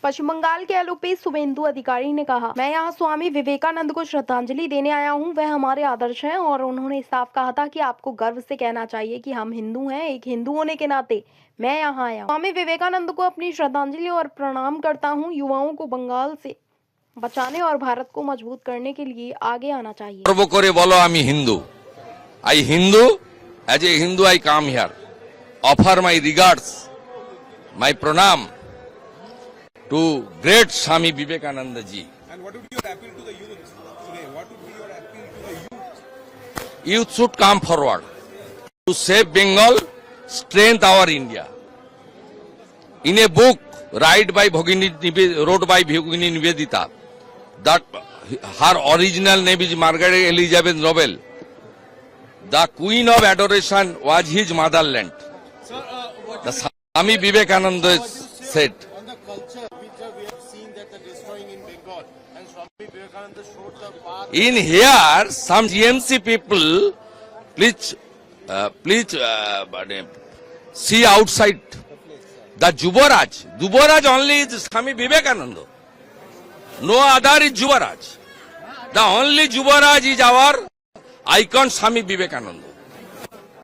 पश्चिम बंगाल के एलओपी शुभेंदु अधिकारी ने कहा, मैं यहाँ स्वामी विवेकानंद को श्रद्धांजलि देने आया हूँ। वह हमारे आदर्श हैं और उन्होंने साफ कहा था कि आपको गर्व से कहना चाहिए कि हम हिंदू हैं। एक हिंदू होने के नाते मैं यहाँ आया हूँ। स्वामी विवेकानंद को अपनी श्रद्धांजलि और प्रणाम करता हूँ। युवाओं को बंगाल से बचाने और भारत को मजबूत करने के लिए आगे आना चाहिए। गर्व करे बोलो आमी Hindu. I Hindu, as a Hindu I come here, offer my regards, my pranam to great Swami Vivekananda ji. And what would be your appeal to the youth today? What would be your appeal to the youth? Youth should come forward to save Bengal, strengthen our India. In a book wrote by Bhagini Nivedita, that her original name is Margaret Elizabeth Nobel. The Queen of Adoration was his motherland. Sir, The Swami Vivekananda said. on the culture which we have seen that they're destroying in Bengal, and Swami Vivekananda showed the path. In here, some GMC people, please see outside. The Jubaraj. Jubaraj only is Swami Vivekananda. No other is Jubaraj. The only Jubaraj is our icon Swami Vivekananda.